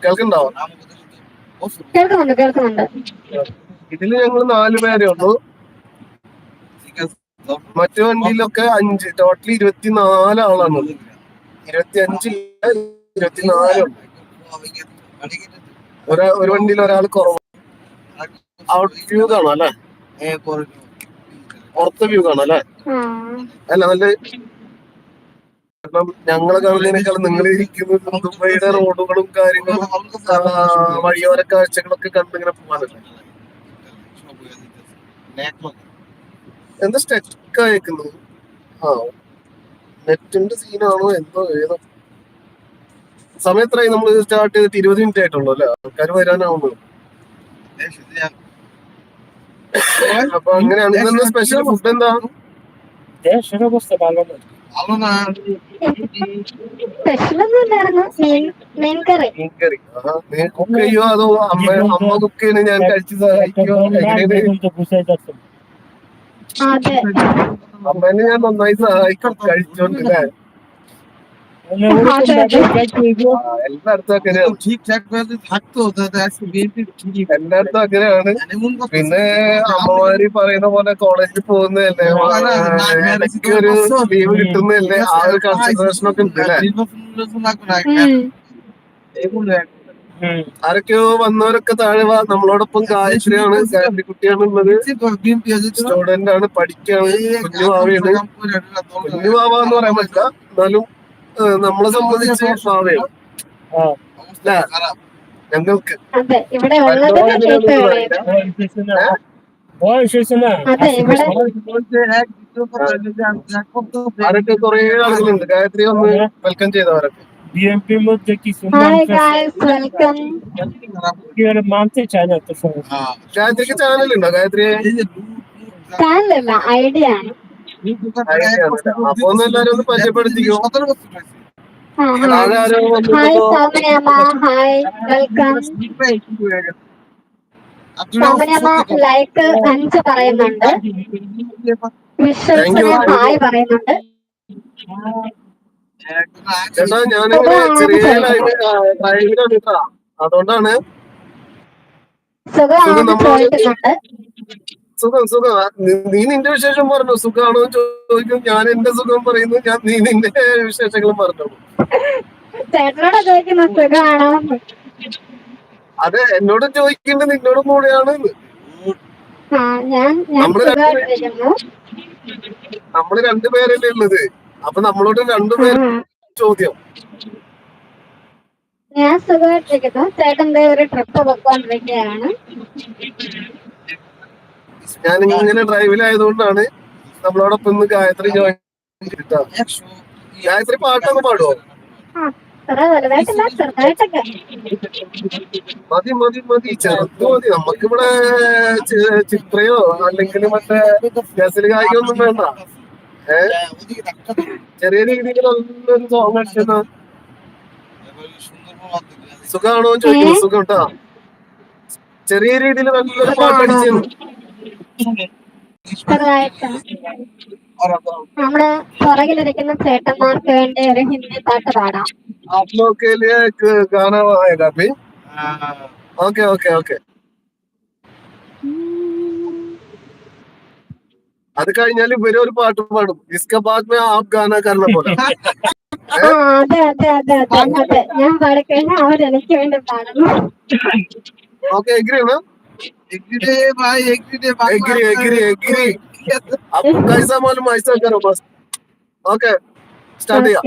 കേൾക്കണ്ടാവോ? കേൾക്കുന്നുണ്ട്. ഇതില് ഞങ്ങൾ 4 പേരേ ഉള്ളൂ. മറ്റു വണ്ടിയിലൊക്കെ 5, ടോട്ടൽ 24 ആളാണുള്ളത്. 25 24 ഒരു വണ്ടിയിൽ ഒരാൾ കുറവ്. ഔട്ട് വ്യൂ കാണാം അല്ലെ? പുറത്തെ വ്യൂ കാണാം അല്ലെ? അല്ല നല്ല. കാരണം ഞങ്ങളെ കാണുന്നതിനേക്കാളും നിങ്ങൾ ഇരിക്കുന്നത് ദുബൈയുടെ റോഡുകളും കാര്യങ്ങളും വഴിയോര കാഴ്ചകളൊക്കെ കണ്ടിങ്ങനെ പോകാനല്ലേ. എന്താ സ്റ്റക്ക് അയക്കുന്നത്? നെറ്റിന്റെ സീനാണോ എന്തോ ഏതോ. സമയം എത്രയായി നമ്മൾ സ്റ്റാർട്ട് ചെയ്തിട്ട്? 20 മിനിറ്റ് ആയിട്ടുള്ളൂ അല്ലെ? ആൾക്കാർ വരാനാവുന്നു. അപ്പൊ അങ്ങനെയാണ്. സ്പെഷ്യൽ ഫുഡ് എന്താ? മീൻകറി. നീ കുക്ക് ചെയ്യോ അതോ അമ്മ കുക്ക് ചെയ്യണ ഞാൻ കഴിച്ചു സഹായിക്കോ? അമ്മേനെ ഞാൻ നന്നായി സഹായിക്കും കഴിച്ചോണ്ടില്ലേ. എല്ലായിടത്തും അങ്ങനെയാണ്. എല്ലായിടത്തും അങ്ങനെയാണ്. പിന്നെ അമ്മമാര് പറയുന്ന പോലെ കോളേജിൽ പോകുന്നതല്ലേ, ഇടയ്ക്ക് ഒരു ലീവ് കിട്ടുന്നതല്ലേ, ആ ഒരു കൺസിഡറേഷൻ ഒക്കെ ഉണ്ട് അല്ലേ. ആരൊക്കെയോ വന്നവരൊക്കെ താഴെ വാ. നമ്മളോടൊപ്പം ഗായത്രിയാണ്, ഗായത്രി കുട്ടിയാണ് ഉള്ളത്. സ്റ്റുഡന്റ് ആണ്, പഠിക്കാണ്. കുഞ്ഞുവാവയാണ്. കുഞ്ഞുവാവ എന്ന് പറയാൻ പറ്റില്ല, എന്നാലും നമ്മളെ സംബന്ധിച്ച് വാവയാണ് ഞങ്ങൾക്ക്. ആരൊക്കെ കുറെ ആളുകളുണ്ട്. ഗായത്രി ഒന്ന് വെൽക്കം ചെയ്തവരൊക്കെ. ഗായത്രിക്ക് ചാനലുണ്ടോ? ഗായത്രി ഐഡിയ ആണ്. അപ്പൊ ഒന്ന് എല്ലാരും ഒന്ന് പരിചയപ്പെടുത്തിക്കോ. ലൈക്ക് 5 പറയുന്നുണ്ട്. ഹായ് പറയുന്നുണ്ട്. ചേട്ടാ ഞാനിങ്ങനെ ചെറിയ ഡ്രൈവിലാണ് കേട്ടാ, അതുകൊണ്ടാണ്. സുഖം. നീ നിന്റെ വിശേഷം പറഞ്ഞു. സുഖമാണോ ചോദിക്കും, ഞാൻ എന്റെ സുഖം പറയുന്നു. നീ നിന്റെ വിശേഷങ്ങളും പറഞ്ഞു. അതെ, എന്നോട് ചോദിക്കേണ്ടത് നിന്നോടും കൂടെയാണ്. നമ്മള് 2 പേരല്ലേ ഉള്ളത്. അപ്പൊ നമ്മളോട് 2 പേര് ചോദ്യം. ഞാൻ സുഖമായിട്ടിരിക്കുന്നു. ചേട്ടൻ്റെ ഒരു ട്രിപ്പ് പൊക്കോണ്ടിരിക്കുകയാണ്. ഞാൻ ഇങ്ങനെ ഡ്രൈവിലായതുകൊണ്ടാണ് നമ്മളോടൊപ്പം ഇന്ന് ഗായത്രി ജോയിൻ ചെയ്തിട്ടാ. ഗായത്രി പാട്ടൊക്കെ പാടുവോ? മതി ചെറുത് മതി. നമുക്കിവിടെ ചിത്രയോ അല്ലെങ്കിൽ മറ്റേ ഗസൽ ഗായിക ഒന്നും വേണ്ട. ചെറിയ രീതിയിൽ നല്ലൊരു സോങ് അടിച്ചെന്നാ. സുഖാണോ ചോദിക്കുന്നു. സുഖം കേട്ടാ. ചെറിയ രീതിയിൽ നല്ലൊരു പാട്ട് അടിച്ചെന്നു. നമ്മുടെ പുറകിലിരിക്കുന്ന ചേട്ടന്മാർക്ക് വേണ്ടി ഒരു ഹിന്ദി പാട്ട് പാടാം. ഓക്കെ. അത് കഴിഞ്ഞാൽ ഇവര് ഒരു പാട്ട് പാടും. ഇസ്ക ബാദ് മേ ആപ് ഗാന കർന പോലെ. അതെ. ഞാൻ പാടിക്കഴിഞ്ഞാൽ അവരെനിക്ക് വേണ്ടി പാടുന്നു. ഓക്കെ, എഗ്രി ആണ്. एग्री अब कैसा मालूम ऐसा करो बस. ओके, स्टार्ट किया.